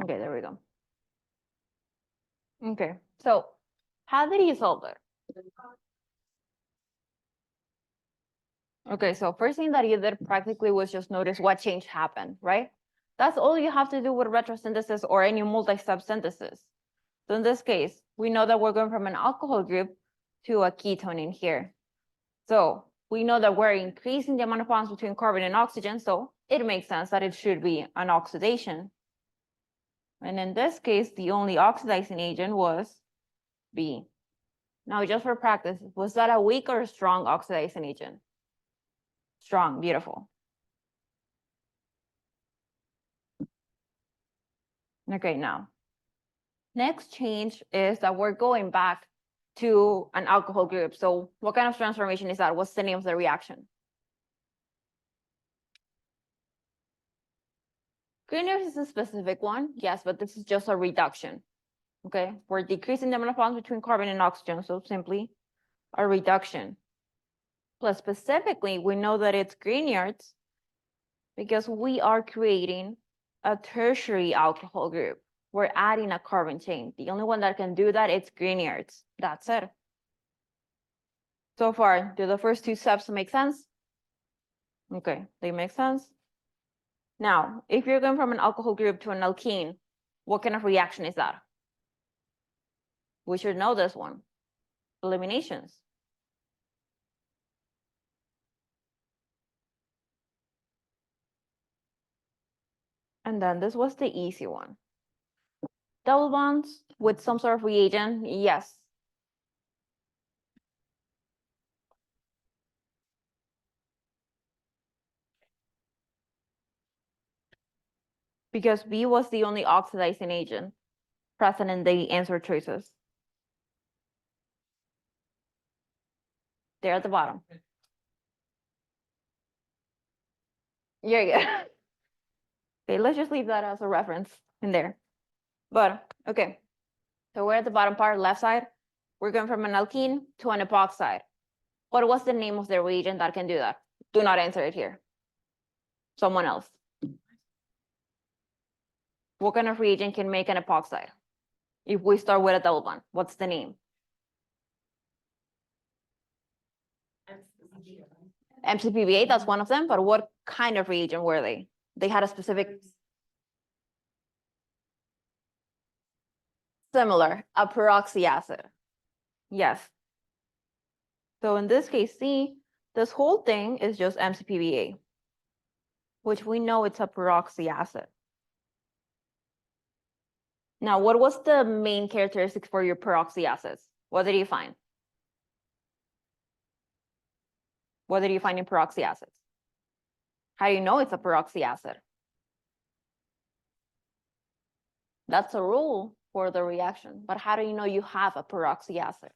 Okay, there we go. Okay, so how did you solve it? Okay, so first thing that you did practically was just notice what change happened, right? That's all you have to do with retrosynthesis or any multi-step synthesis. So in this case, we know that we're going from an alcohol group to a ketone in here. So we know that we're increasing the amount of bonds between carbon and oxygen, so it makes sense that it should be an oxidation. And in this case, the only oxidizing agent was B. Now, just for practice, was that a weak or a strong oxidizing agent? Strong, beautiful. Okay, now, next change is that we're going back to an alcohol group. So what kind of transformation is that? What's the name of the reaction? Grignard is a specific one, yes, but this is just a reduction. Okay, we're decreasing the amount of bonds between carbon and oxygen, so simply a reduction. Plus, specifically, we know that it's Grignard's because we are creating a tertiary alcohol group. We're adding a carbon chain. The only one that can do that is Grignard's. That's it. So far, do the first two steps make sense? Okay, they make sense. Now, if you're going from an alcohol group to an alkene, what kind of reaction is that? We should know this one. Eliminations. And then this was the easy one. Double bonds with some sort of reagent, yes. Because B was the only oxidizing agent present in the answer choices. There at the bottom. Yeah, yeah. Okay, let's just leave that as a reference in there. But, okay. So we're at the bottom part, left side. We're going from an alkene to an epoxide. What was the name of the reagent that can do that? Do not answer it here. Someone else. What kind of reagent can make an epoxide? If we start with a double bond, what's the name? MCPBA, that's one of them, but what kind of reagent were they? They had a specific. Similar, a peroxy acid. Yes. So in this case, see, this whole thing is just MCPBA, which we know it's a peroxy acid. Now, what was the main characteristics for your peroxy acids? What did you find? What did you find in peroxy acids? How do you know it's a peroxy acid? That's a rule for the reaction, but how do you know you have a peroxy acid?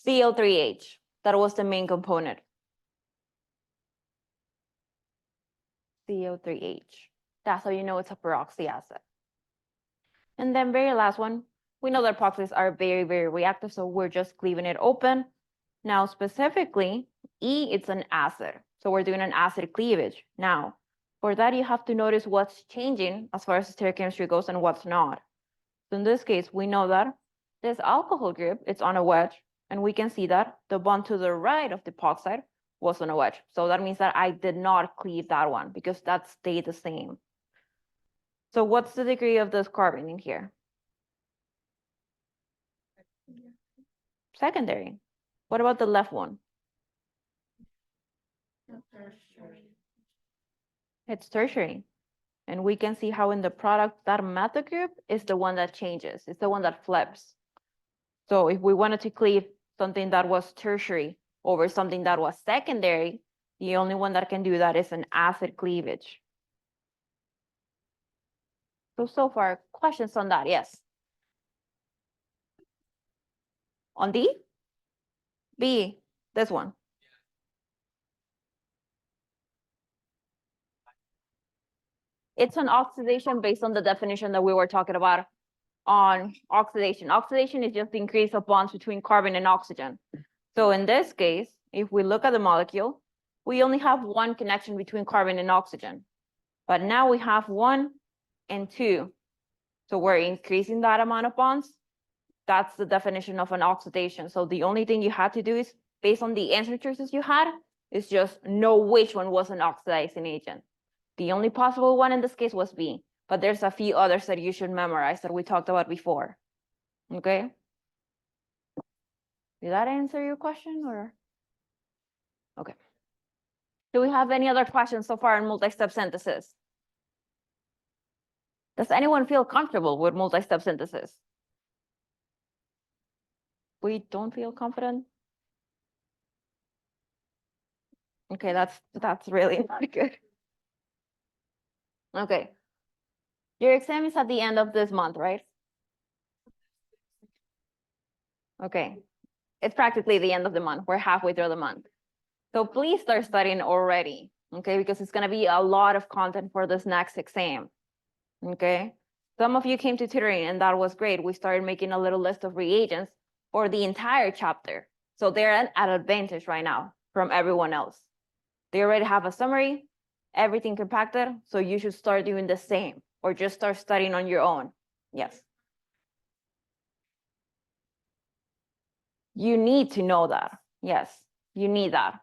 CO3H, that was the main component. CO3H, that's how you know it's a peroxy acid. And then very last one, we know that epoxies are very, very reactive, so we're just cleaving it open. Now, specifically, E, it's an acid. So we're doing an acid cleavage. Now, for that, you have to notice what's changing as far as stereochemistry goes and what's not. So in this case, we know that this alcohol group, it's on a wedge, and we can see that the bond to the right of the epoxide was on a wedge. So that means that I did not cleave that one because that stayed the same. So what's the degree of this carbon in here? Secondary. What about the left one? It's tertiary. And we can see how in the product, that methyl group is the one that changes. It's the one that flips. So if we wanted to cleave something that was tertiary over something that was secondary, the only one that can do that is an acid cleavage. So far, questions on that? Yes. On D? B, this one. It's an oxidation based on the definition that we were talking about on oxidation. Oxidation is just the increase of bonds between carbon and oxygen. So in this case, if we look at the molecule, we only have one connection between carbon and oxygen. But now we have 1 and 2. So we're increasing that amount of bonds. That's the definition of an oxidation. So the only thing you had to do is, based on the answer choices you had, is just know which one was an oxidizing agent. The only possible one in this case was B, but there's a few others that you should memorize that we talked about before. Okay? Did that answer your question or? Okay. Do we have any other questions so far in multi-step synthesis? Does anyone feel comfortable with multi-step synthesis? We don't feel confident? Okay, that's really not good. Okay. Your exam is at the end of this month, right? Okay. It's practically the end of the month. We're halfway through the month. So please start studying already, okay? Because it's gonna be a lot of content for this next exam, okay? Some of you came to tutoring and that was great. We started making a little list of reagents for the entire chapter. So they're at an advantage right now from everyone else. They already have a summary, everything compacted, so you should start doing the same or just start studying on your own. Yes. You need to know that. Yes, you need that.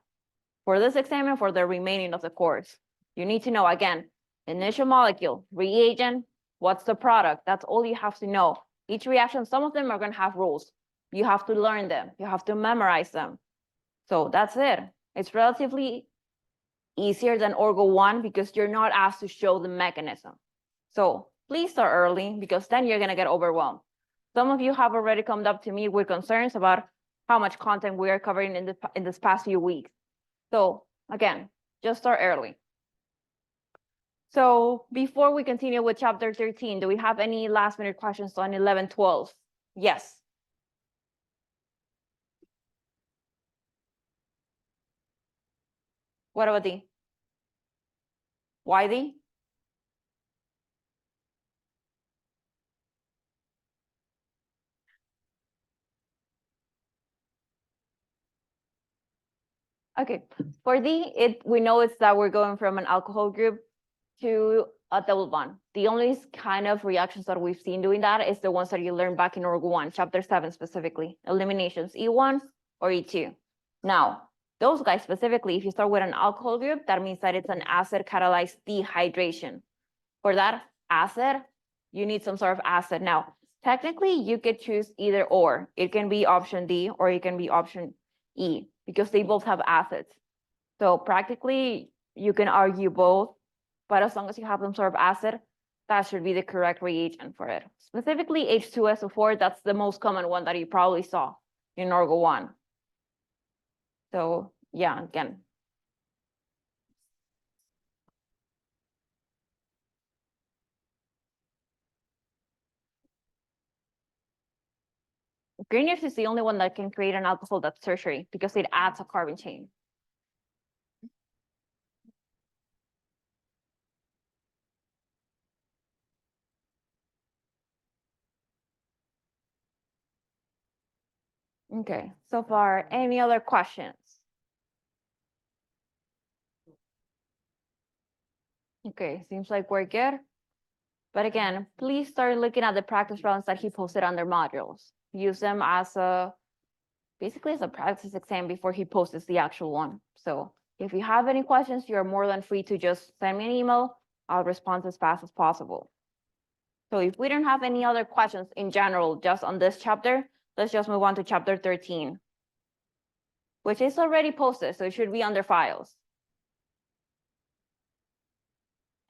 For this exam and for the remaining of the course, you need to know, again, initial molecule, reagent, what's the product? That's all you have to know. Each reaction, some of them are going to have rules. You have to learn them. You have to memorize them. So that's it. It's relatively easier than Orgo 1 because you're not asked to show the mechanism. So please start early because then you're going to get overwhelmed. Some of you have already come up to me with concerns about how much content we are covering in this past few weeks. So again, just start early. So before we continue with chapter 13, do we have any last minute questions on 11, 12? Yes. What about D? Why D? Okay, for D, we know it's that we're going from an alcohol group to a double bond. The only kind of reactions that we've seen doing that is the ones that you learned back in Orgo 1, chapter 7 specifically, eliminations, E1 or E2. Now, those guys specifically, if you start with an alcohol group, that means that it's an acid catalyzed dehydration. For that acid, you need some sort of acid. Now, technically, you could choose either or. It can be option D or it can be option E because they both have acids. So practically, you can argue both, but as long as you have some sort of acid, that should be the correct reagent for it. Specifically, H2SO4, that's the most common one that you probably saw in Orgo 1. So yeah, again. Grignard is the only one that can create an alcohol that's tertiary because it adds a carbon chain. Okay, so far, any other questions? Okay, seems like we're good. But again, please start looking at the practice rounds that he posted on their modules. Use them as basically as a practice exam before he posts the actual one. So if you have any questions, you're more than free to just send me an email. I'll respond as fast as possible. So if we don't have any other questions in general, just on this chapter, let's just move on to chapter 13, which is already posted, so it should be under files.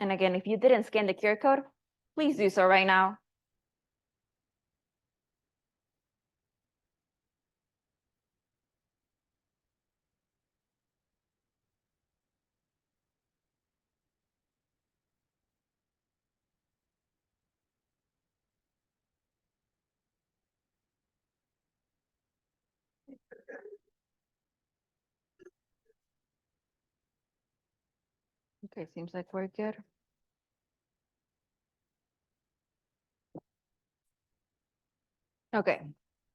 And again, if you didn't scan the QR code, please do so right now. Okay, seems like we're good. Okay,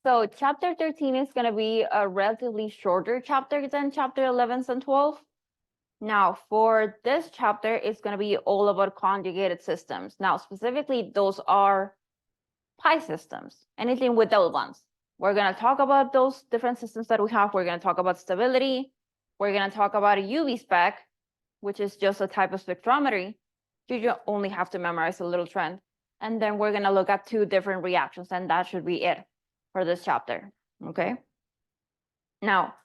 so chapter 13 is going to be a relatively shorter chapter than chapter 11 and 12. Now, for this chapter, it's going to be all about conjugated systems. Now, specifically, those are pi systems, anything with double bonds. We're going to talk about those different systems that we have. We're going to talk about stability. We're going to talk about a UV spec, which is just a type of spectrometry. You only have to memorize a little trend. And then we're going to look at two different reactions, and that should be it for this chapter, okay? Now,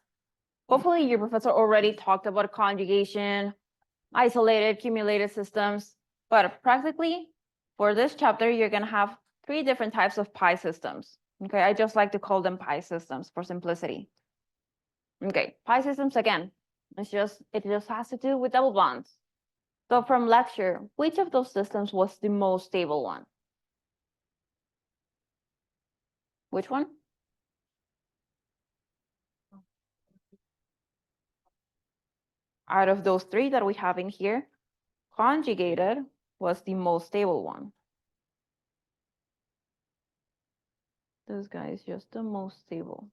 hopefully your professor already talked about conjugation, isolated, cumulated systems, but practically for this chapter, you're gonna have three different types of pi systems. Okay, I just like to call them pi systems for simplicity. Okay, pi systems again, it just has to do with double bonds. So from lecture, which of those systems was the most stable one? Which one? Out of those three that we have in here, conjugated was the most stable one. This guy is just the most stable.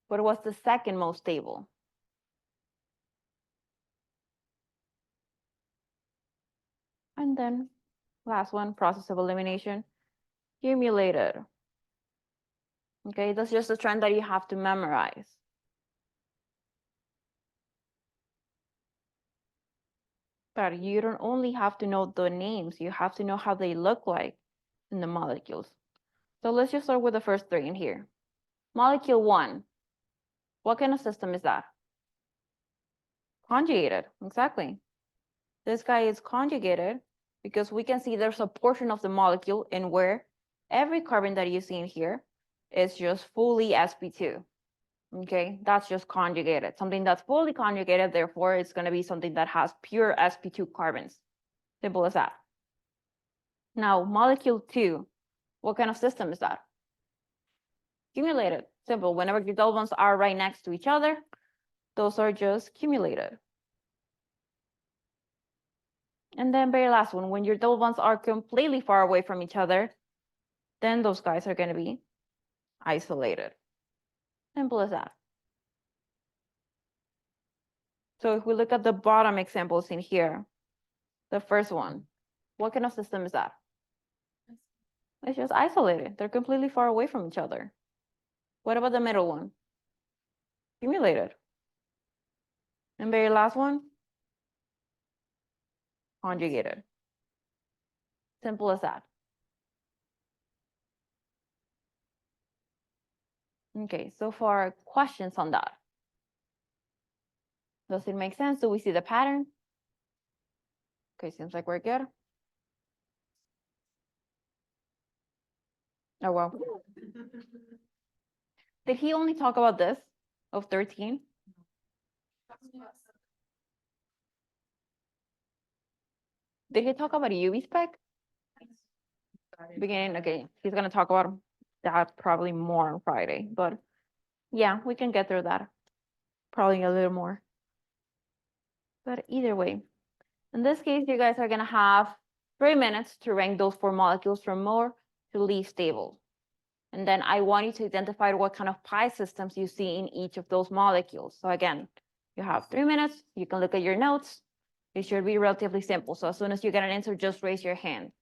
What was the second most stable? And then last one, process of elimination, cumulated. Okay, that's just a trend that you have to memorize. But you don't only have to know the names, you have to know how they look like in the molecules. So let's just start with the first three in here. Molecule 1, what kind of system is that? Conjugated, exactly. This guy is conjugated because we can see there's a portion of the molecule in where every carbon that you see in here is just fully sp2. Okay, that's just conjugated. Something that's fully conjugated, therefore, it's going to be something that has pure sp2 carbons. Simple as that. Now, molecule 2, what kind of system is that? Cumulated. Simple. Whenever your double bonds are right next to each other, those are just cumulated. And then very last one, when your double bonds are completely far away from each other, then those guys are going to be isolated. Simple as that. So if we look at the bottom examples in here, the first one, what kind of system is that? It's just isolated. They're completely far away from each other. What about the middle one? Cumulated. And very last one? Conjugated. Simple as that. Okay, so far, questions on that? Does it make sense? Do we see the pattern? Okay, seems like we're good. Oh, well. Did he only talk about this of 13? Did he talk about a UV spec? Beginning, okay, he's gonna talk about that probably more on Friday, but yeah, we can get through that. Probably a little more. But either way, in this case, you guys are gonna have 3 minutes to rank those four molecules from more to least stable. And then I want you to identify what kind of pi systems you see in each of those molecules. So again, you have 3 minutes, you can look at your notes. It should be relatively simple. So as soon as you get an answer, just raise your hand.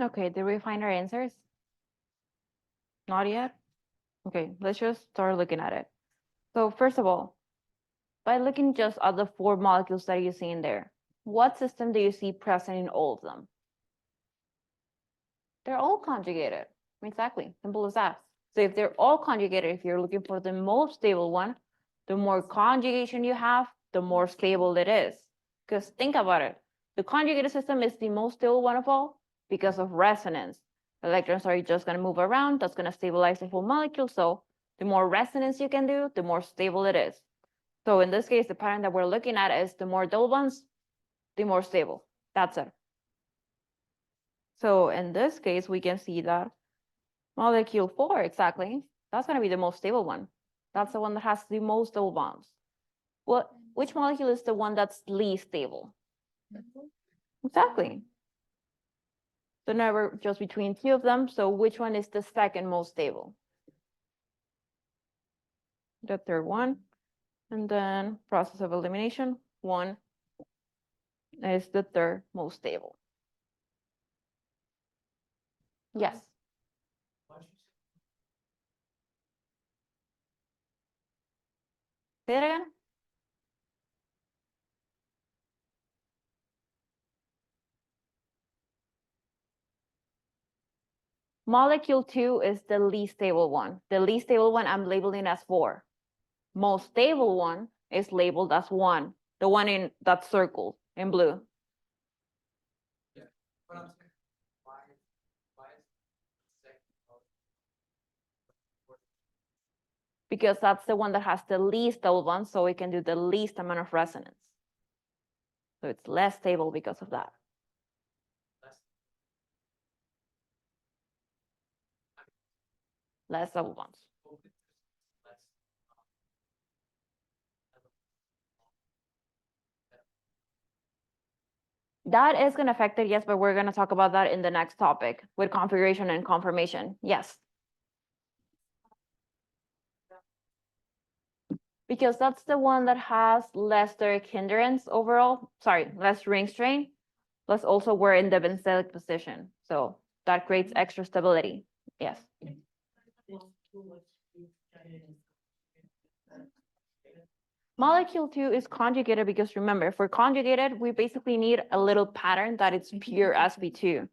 Okay, did we find our answers? Not yet? Okay, let's just start looking at it. So first of all, by looking just at the 4 molecules that you see in there, what system do you see present in all of them? They're all conjugated. Exactly, simple as that. So if they're all conjugated, if you're looking for the most stable one, the more conjugation you have, the more stable it is. Because think about it, the conjugated system is the most stable one of all because of resonance. Electrons are just going to move around, that's going to stabilize the whole molecule. So the more resonance you can do, the more stable it is. So in this case, the pattern that we're looking at is the more double bonds, the more stable. That's it. So in this case, we can see that molecule 4, exactly, that's going to be the most stable one. That's the one that has the most double bonds. Well, which molecule is the one that's least stable? Exactly. So now we're just between 2 of them. So which one is the second most stable? The third one. And then process of elimination, 1 is the third most stable. Yes. Say it again. Molecule 2 is the least stable one. The least stable one I'm labeling as 4. Most stable one is labeled as 1, the one in that circle in blue. Yeah, but I'm saying, why is the second Because that's the one that has the least double bonds, so it can do the least amount of resonance. So it's less stable because of that. Less double bonds. That is going to affect it, yes, but we're going to talk about that in the next topic with configuration and conformation. Yes. Because that's the one that has less steric hindrance overall, sorry, less ring strain, plus also we're in the benzylic position. So that creates extra stability. Yes. Molecule 2 is conjugated because remember, if we're conjugated, we basically need a little pattern that it's pure sp2.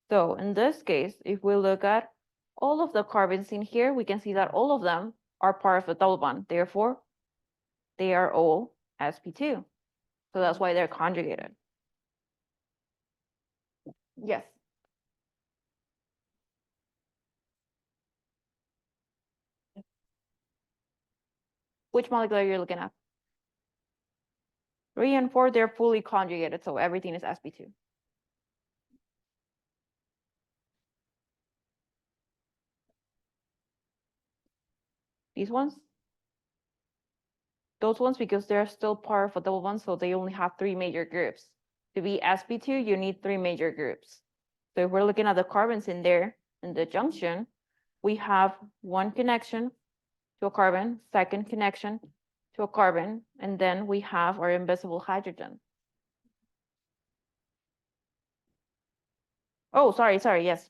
So in this case, if we look at all of the carbons in here, we can see that all of them are part of the double bond. Therefore, they are all sp2. So that's why they're conjugated. Yes. Which molecule are you looking at? 3 and 4, they're fully conjugated, so everything is sp2. These ones? Those ones, because they're still part of a double bond, so they only have 3 major groups. To be sp2, you need 3 major groups. So if we're looking at the carbons in there, in the junction, we have 1 connection to a carbon, 2nd connection to a carbon, and then we have our invisible hydrogen. Oh, sorry, yes.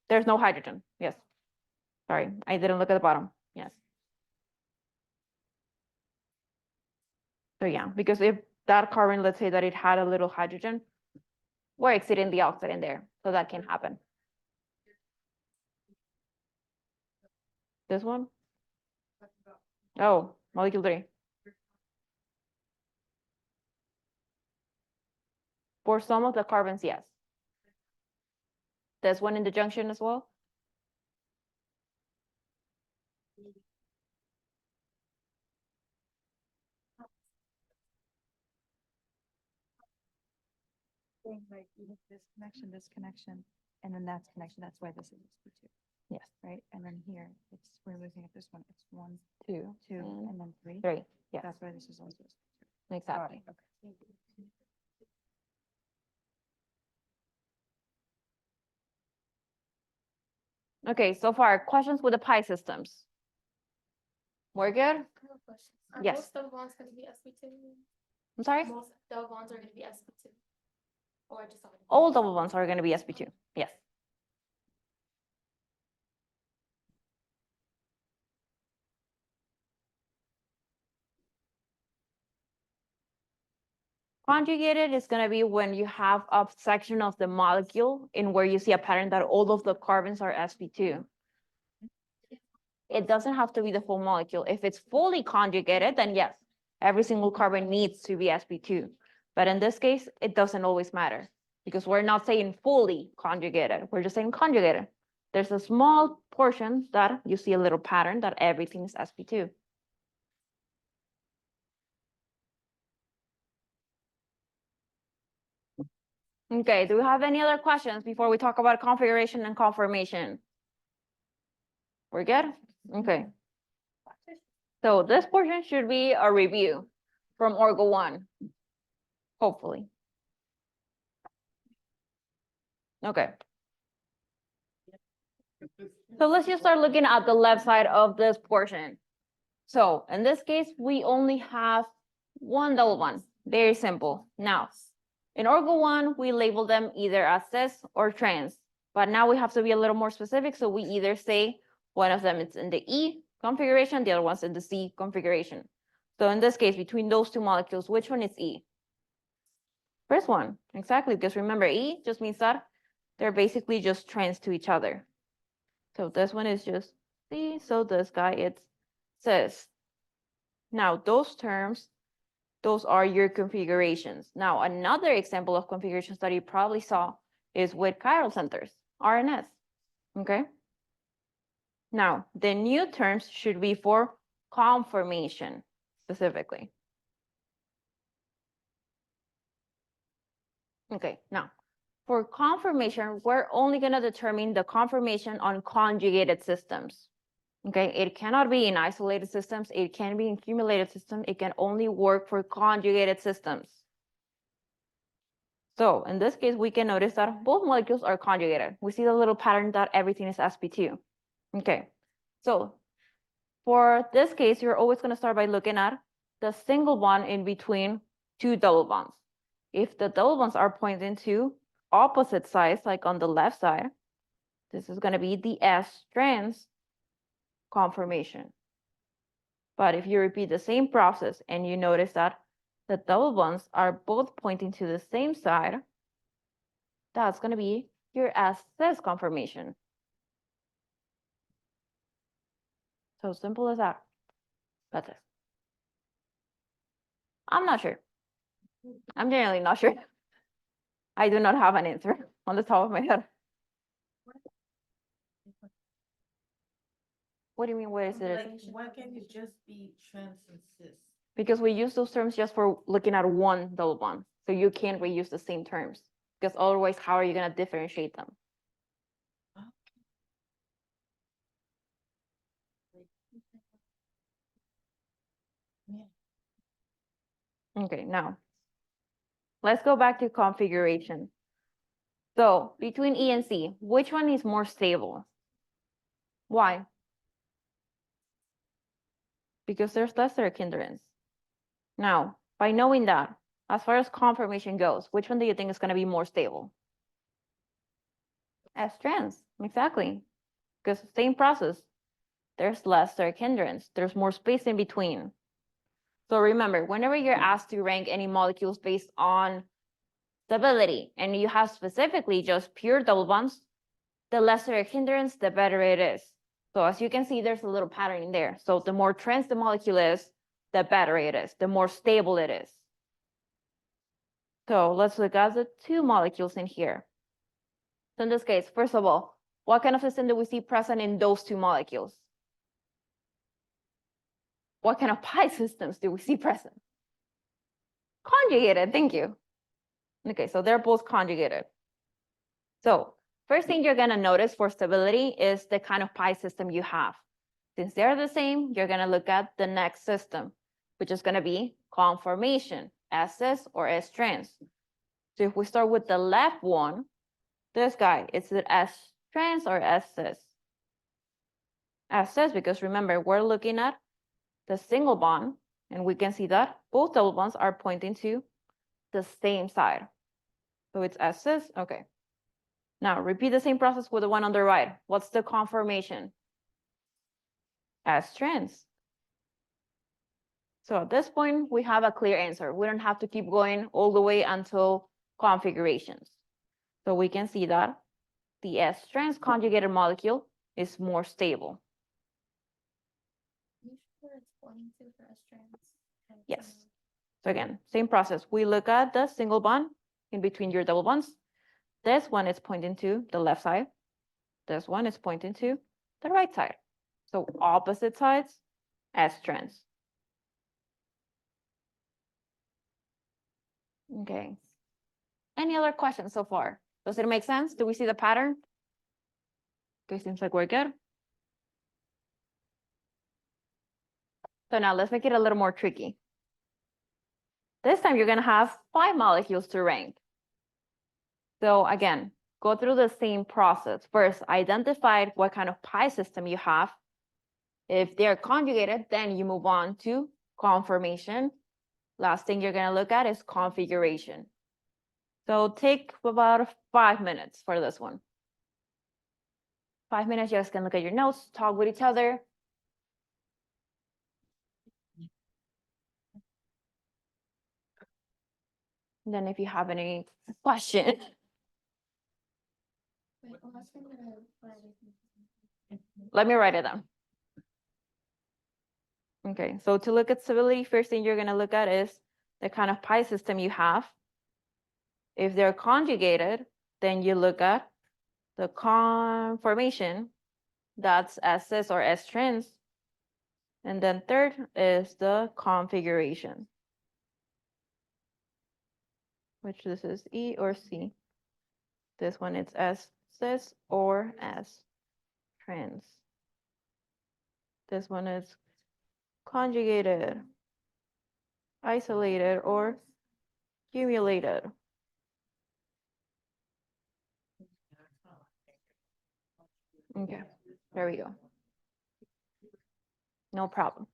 There's no hydrogen, yes. Sorry, I didn't look at the bottom, yes. So yeah, because if that carbon, let's say that it had a little hydrogen, we're exceeding the oxide in there, so that can happen. This one? Oh, molecule 3. For some of the carbons, yes. This one in the junction as well? Like you have this connection, and then that's connection, that's why this is sp2. Yes. Right, and then here, it's, we're looking at this one, it's 1, 2, 2, and and then 3. 3, yes, That's why this is also sp2. Got exactly. it, okay. Okay, so far, questions with the pi systems? We're good? I have a question. Are Yes. most double bonds going to be sp2? I'm sorry? Most double bonds are going to be sp2. Or just. All double bonds are gonna be sp2, yes. Conjugated is gonna be when you have a section of the molecule in where you see a pattern that all of the carbons are sp2. It doesn't have to be the full molecule. If it's fully conjugated, then yes, every single carbon needs to be sp2. But in this case, it doesn't always matter because we're not saying fully conjugated. We're just saying conjugated. There's a small portion that you see a little pattern that everything is sp2. Okay, do we have any other questions before we talk about configuration and conformation? We're good? Okay. So this portion should be a review from Orgo 1, hopefully. Okay. So let's just start looking at the left side of this portion. So in this case, we only have one double bond, very simple. Now, in Orgo 1, we label them either as cis or trans, but now we have to be a little more specific. So we either say one of them is in the E configuration, the other one's in the C configuration. So in this case, between those two molecules, which one is E? First one, exactly, because remember, E just means that they're basically just trans to each other. So this one is just C, so this guy, it's cis. Now, those terms, those are your configurations. Now, another example of configurations that you probably saw is with chiral centers, RNS, okay? Now, the new terms should be for conformation specifically. Okay, now, for conformation, we're only gonna determine the conformation on conjugated systems. Okay, it cannot be in isolated systems, it can be in accumulated systems, it can only work for conjugated systems. So in this case, we can notice that both molecules are conjugated. We see the little pattern that everything is sp2. Okay, so for this case, you're always gonna start by looking at the single bond in between two double bonds. If the double bonds are pointing to opposite sides, like on the left side, this is gonna be the S trans conformation. But if you repeat the same process and you notice that the double bonds are both pointing to the same side, that's gonna be your S-cis conformation. So simple as that. That's it. I'm not sure. I'm generally not sure. I do not have an answer on the top of my head. What do you mean, where is it? Why can't it just be trans and cis? Because we use those terms just for looking at one double bond. So you can't reuse the same terms. Because otherwise, how are you gonna differentiate them? Okay, now, let's go back to configuration. So between E and C, which one is more stable? Why? Because there's less steric hindrance. Now, by knowing that, as far as conformation goes, which one do you think is gonna be more stable? S trans, exactly. Because same process, there's less steric hindrance, there's more space in between. So remember, whenever you're asked to rank any molecules based on stability, and you have specifically just pure double bonds, the less steric hindrance, the better it is. So as you can see, there's a little pattern in there. So the more trans the molecule is, the better it is, the more stable it is. So let's look at the two molecules in here. So in this case, first of all, what kind of system do we see present in those two molecules? What kind of pi systems do we see present? Conjugated, thank you. Okay, so they're both conjugated. So first thing you're gonna notice for stability is the kind of pi system you have. Since they're the same, you're gonna look at the next system, which is gonna be conformation, S-cis or S-trans. So if we start with the left one, this guy, is it S-trans or S-cis? S-cis, because remember, we're looking at the single bond, and we can see that both double bonds are pointing to the same side. So it's S cis, okay. Now repeat the same process with the one on the right. What's the conformation? S trans. So at this point, we have a clear answer. We don't have to keep going all the way until configurations. So we can see that the S trans conjugated molecule is more stable. Yes. So again, same process. We look at the single bond in between your double bonds. This one is pointing to the left side. This one is pointing to the right side. So opposite sides, S trans. Okay. Any other questions so far? Does it make sense? Do we see the pattern? Okay, seems like we're good. So now let's make it a little more tricky. This time you're gonna have 5 molecules to rank. So again, go through the same process. First, identify what kind of pi system you have. If they're conjugated, then you move on to conformation. Last thing you're gonna look at is configuration. So take about 5 minutes for this one. 5 minutes, you guys can look at your notes, talk with each other. And then if you have any question. Let me write it down. Okay, so to look at stability, first thing you're gonna look at is the kind of pi system you have. If they're conjugated, then you look at the conformation, that's S cis or S trans. And then third is the configuration, which this is E or C. This one is S cis or S trans. This one is conjugated, isolated, or accumulated. Okay, there we go. No problem.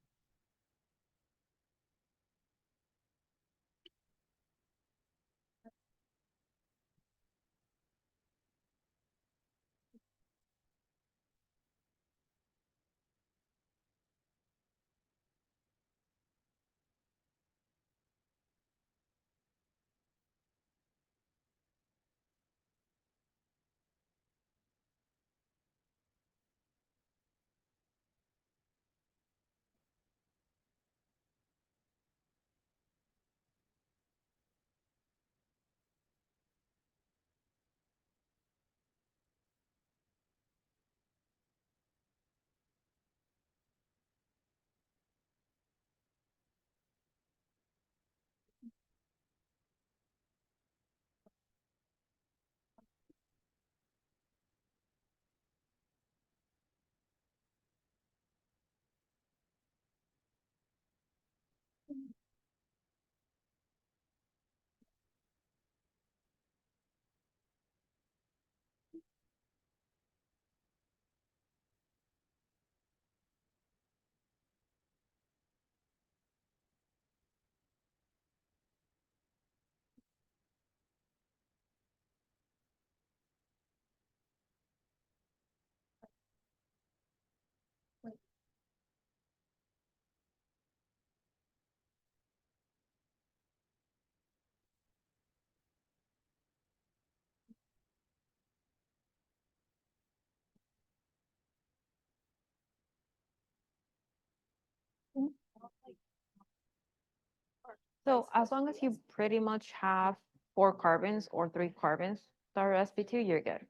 So as long as you pretty much have 4 carbons or 3 carbons that are sp2, you're good.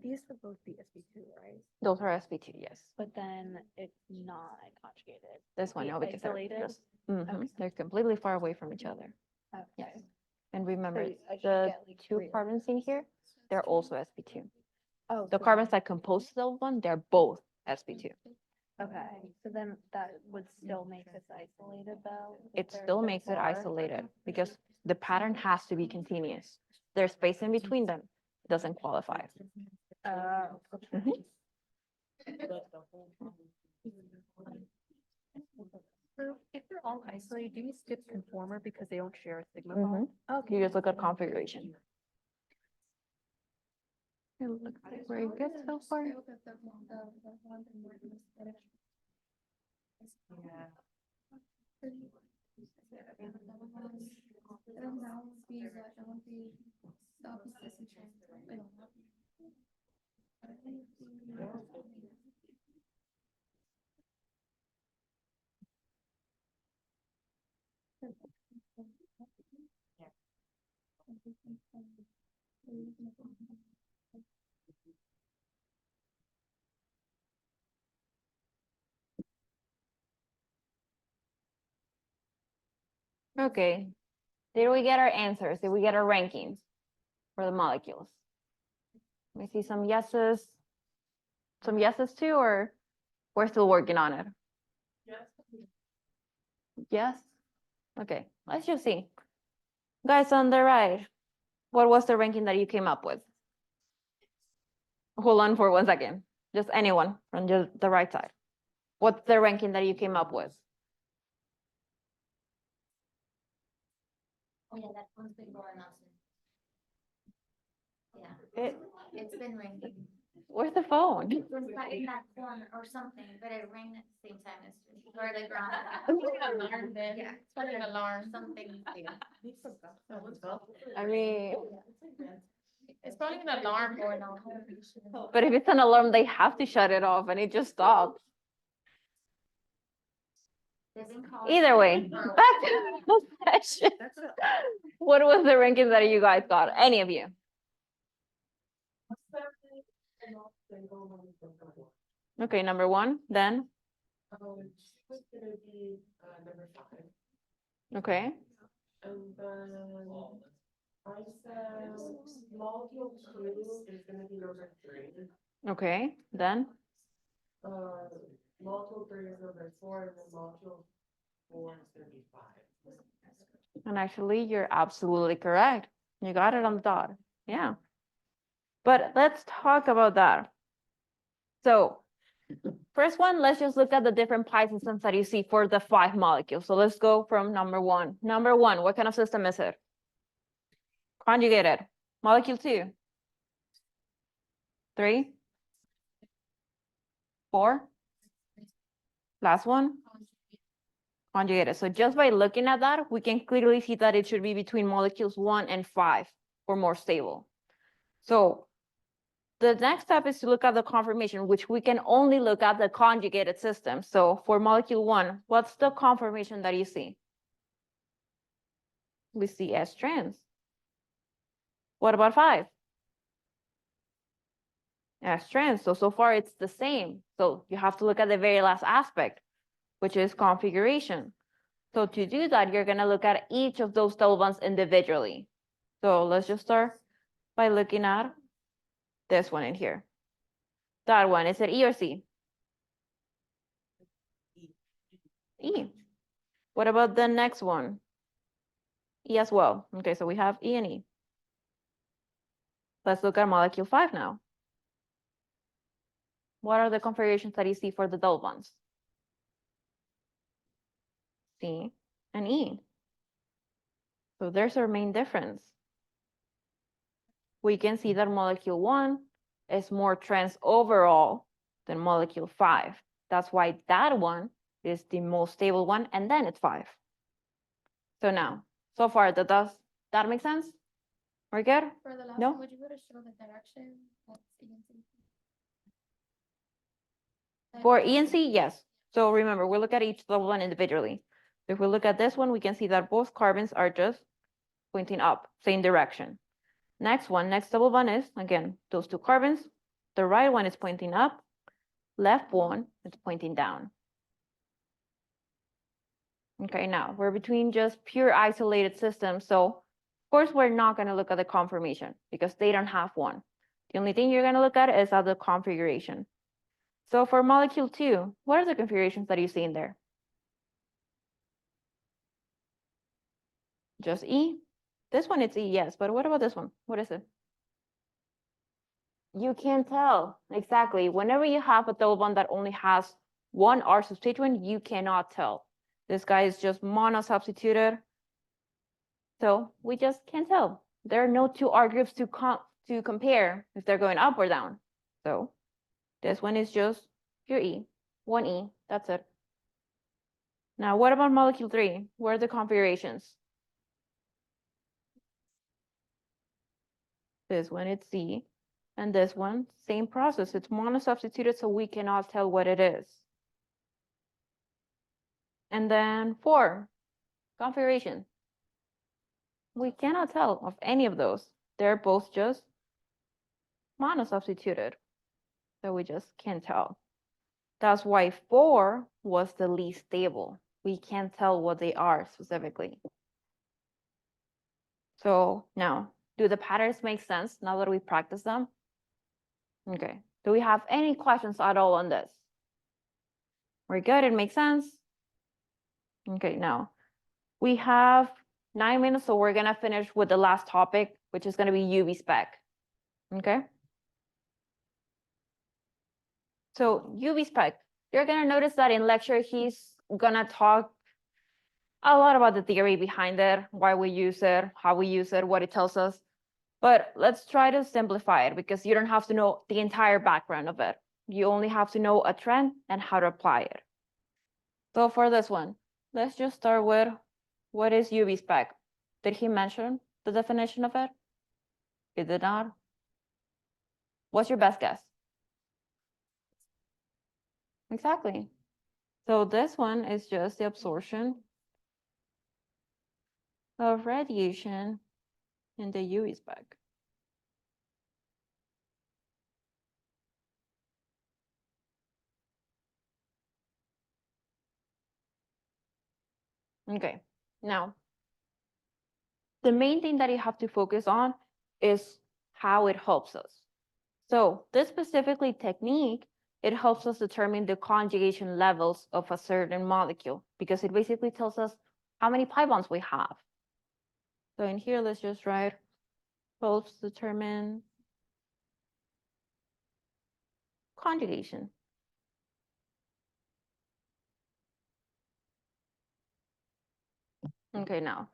These would both be SB2, right? Those are sp2, yes. But then it's not conjugated. This one, Be no, because they're isolated? just, mhm, Okay. they're completely far away from each other. Yes. Okay. And remember, I should the get, like, 2 3 of carbons in here, they're also sp2. Oh. The so carbons then- that compose the one, they're both sp2. Okay, so then that would still make this isolated though? if It there's still the makes it 4? isolated because the pattern has to be continuous. There's space in between them, doesn't qualify. Oh, okay. Mhm. So if they're all isolated, do you skip conformer because they don't share a sigma Mhm. bond? Okay. You just look at configuration. It looks like we're good so far. Okay. Did we get our answers? Did we get our rankings for the molecules? Let me see some yeses. Some yeses too, or we're still working on it? Yes? Okay, let's just see. Guys on the right, what was the ranking that you came up with? Hold on for 1 second. Just anyone from just the right side. What's the ranking that you came up with? Oh, yeah, that one's been going up since. Yeah, It, it's been ringing. where's the phone? It was like in that corner or something, but it rang at the same time as, or like around. Yeah, it's probably an alarm, something. I mean, It's probably an alarm going on. but if it's an alarm, they have to shut it off and it just stops. They've been calling Either way, for a back to the session. What was the ranking that you guys got? Any of you? Okay, number 1, then, It's gonna be number 5. okay, And then I said molecule 2 is gonna be number 3. okay, then, Molecule 3 is number 4, and then molecule 4 is gonna be 5. and actually, you're absolutely correct. You got it on the dot, yeah. But let's talk about that. So, first one, let's just look at the different pi systems that you see for the 5 molecules. So let's go from number 1. Number 1, what kind of system is it? Conjugated. Molecule 2. 3. 4. Last one. Conjugated. So just by looking at that, we can clearly see that it should be between molecules 1 and 5 or more stable. So the next step is to look at the conformation, which we can only look at the conjugated system. So for molecule 1, what's the conformation that you see? We see S trans. What about 5? S trans. So far it's the same. So you have to look at the very last aspect, which is configuration. So to do that, you're going to look at each of those double bonds individually. So let's just start by looking at this one in here. That one, is it E or C? E. What about the next one? E as well. Okay, so we have E and E. Let's look at molecule 5 now. What are the configurations that you see for the double bonds? C and E. So there's our main difference. We can see that molecule 1 is more trans overall than molecule 5. That's why that one is the most stable one, and then it's 5. So now, so far, does that make sense? We're good? For the last No? one, would you go to show the direction? That's ENC? For E and C, yes. So remember, we look at each double bond individually. If we look at this one, we can see that both carbons are just pointing up, same direction. Next one, next double bond is, again, those 2 carbons. The right one is pointing up, left one is pointing down. Okay, now we're between just pure isolated systems. So of course, we're not going to look at the conformation because they don't have one. The only thing you're going to look at is at the configuration. So for molecule 2, what are the configurations that you see in there? Just E. This one it's E, yes, but what about this one? What is it? You can't tell. Exactly. Whenever you have a double bond that only has one R substituent, you cannot tell. This guy is just mono-substituted. So we just can't tell. There are no two R groups to compare if they're going up or down. So this one is just your E, 1E, that's it. Now, what about molecule 3? What are the configurations? This one, it's C. And this one, same process. It's mono-substituted, so we cannot tell what it is. And then 4, configuration. We cannot tell of any of those. They're both just mono-substituted. So we just can't tell. That's why 4 was the least stable. We can't tell what they are specifically. So now, do the patterns make sense now that we practice them? Okay. Do we have any questions at all on this? We're good, it makes sense? Okay, now we have 9 minutes, so we're gonna finish with the last topic, which is gonna be UV spec. Okay? So UV spec, you're gonna notice that in lecture, he's gonna talk a lot about the theory behind it, why we use it, how we use it, what it tells us. But let's try to simplify it because you don't have to know the entire background of it. You only have to know a trend and how to apply it. So for this one, let's just start with what is UV spec? Did he mention the definition of it? He did not. What's your best guess? Exactly. So this one is just the absorption of radiation in the UV spec. Okay, now, the main thing that you have to focus on is how it helps us. So this specifically technique, it helps us determine the conjugation levels of a certain molecule because it basically tells us how many pi bonds we have. So in here, let's just write helps determine conjugation. Okay, now,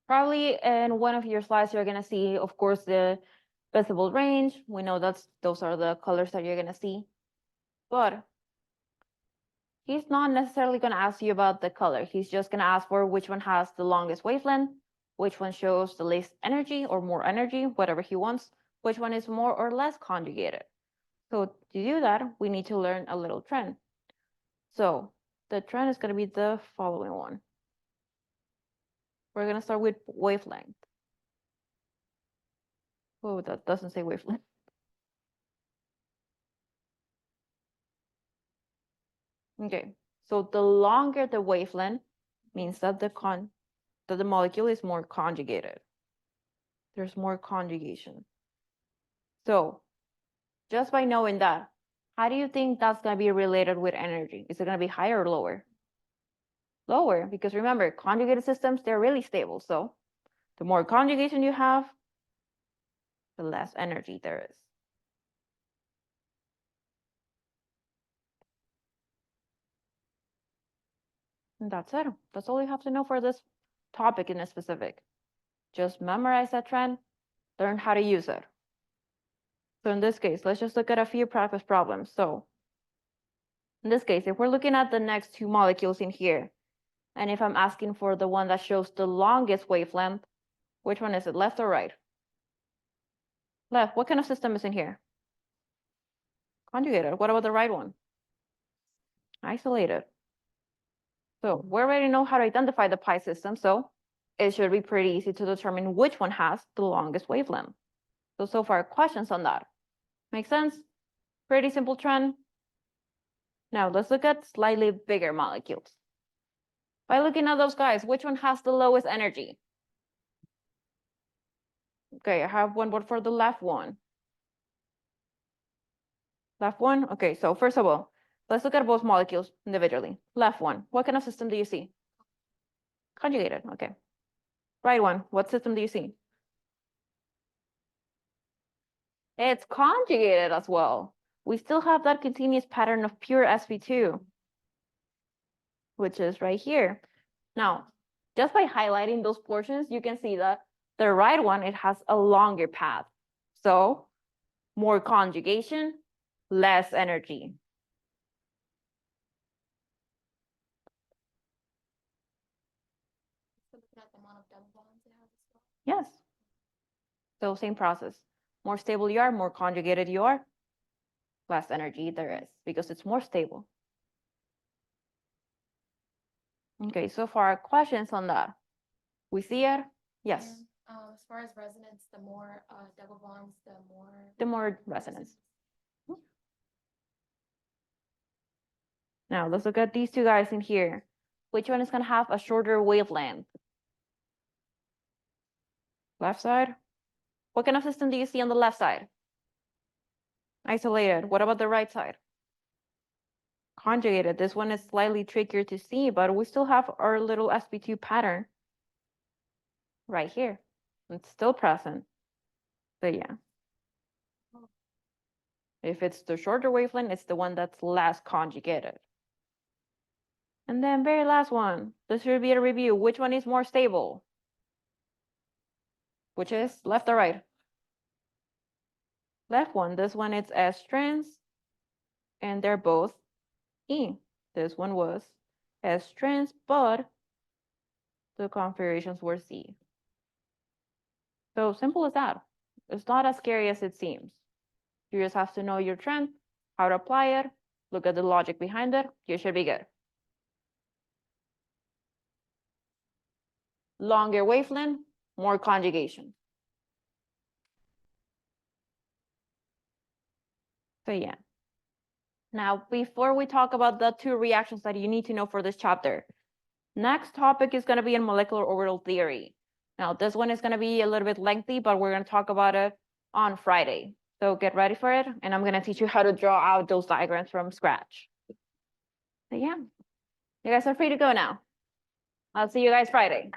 probably in one of your slides, you're gonna see, of course, the visible range. We know those are the colors that you're gonna see, but he's not necessarily gonna ask you about the color. He's just gonna ask for which one has the longest wavelength, which one shows the least energy or more energy, whatever he wants, which one is more or less conjugated. So to do that, we need to learn a little trend. So the trend is gonna be the following one. We're gonna start with wavelength. Oh, that doesn't say wavelength. Okay, so the longer the wavelength means that the molecule is more conjugated. There's more conjugation. So just by knowing that, how do you think that's gonna be related with energy? Is it gonna be higher or lower? Lower, because remember, conjugated systems, they're really stable. So the more conjugation you have, the less energy there is. And that's it. That's all you have to know for this topic in a specific. Just memorize that trend, learn how to use it. So in this case, let's just look at a few practice problems. So in this case, if we're looking at the next 2 molecules in here, and if I'm asking for the one that shows the longest wavelength, which one is it, left or right? Left. What kind of system is in here? Conjugated. What about the right one? Isolated. So we already know how to identify the pi system, so it should be pretty easy to determine which one has the longest wavelength. So far, questions on that? Make sense? Pretty simple trend. Now let's look at slightly bigger molecules. By looking at those guys, which one has the lowest energy? Okay, I have one word for the left one. Left one? Okay, so first of all, let's look at both molecules individually. Left one, what kind of system do you see? Conjugated, okay. Right one, what system do you see? It's conjugated as well. We still have that continuous pattern of pure sp2, which is right here. Now, just by highlighting those portions, you can see that the right one, it has a longer path. So more conjugation, less energy. So looking at the amount of double bonds it has as well. Yes. So same process. More stable you are, more conjugated you are, less energy there is because it's more stable. Okay, so far questions on that? We see it? Yes, And, as far as resonance, the more double bonds, the more resonance. Now let's look at these two guys in here. Which one is gonna have a shorter wavelength? Left side? What kind of system do you see on the left side? Isolated. What about the right side? Conjugated. This one is slightly trickier to see, but we still have our little sp2 pattern right here. It's still present. So yeah. If it's the shorter wavelength, it's the one that's less conjugated. And then very last one, this should be a review. Which one is more stable? Which is left or right? Left one. This one it's S trans, and they're both E. This one was S trans, but the configurations were C. So simple as that. It's not as scary as it seems. You just have to know your trend, how to apply it, look at the logic behind it. You should be good. Longer wavelength, more conjugation. So yeah. Now, before we talk about the two reactions that you need to know for this chapter, next topic is going to be in molecular orbital theory. Now, this one is going to be a little bit lengthy, but we're going to talk about it on Friday. So get ready for it, and I'm going to teach you how to draw out those diagrams from scratch. So yeah, you guys are free to go now. I'll see you guys Friday.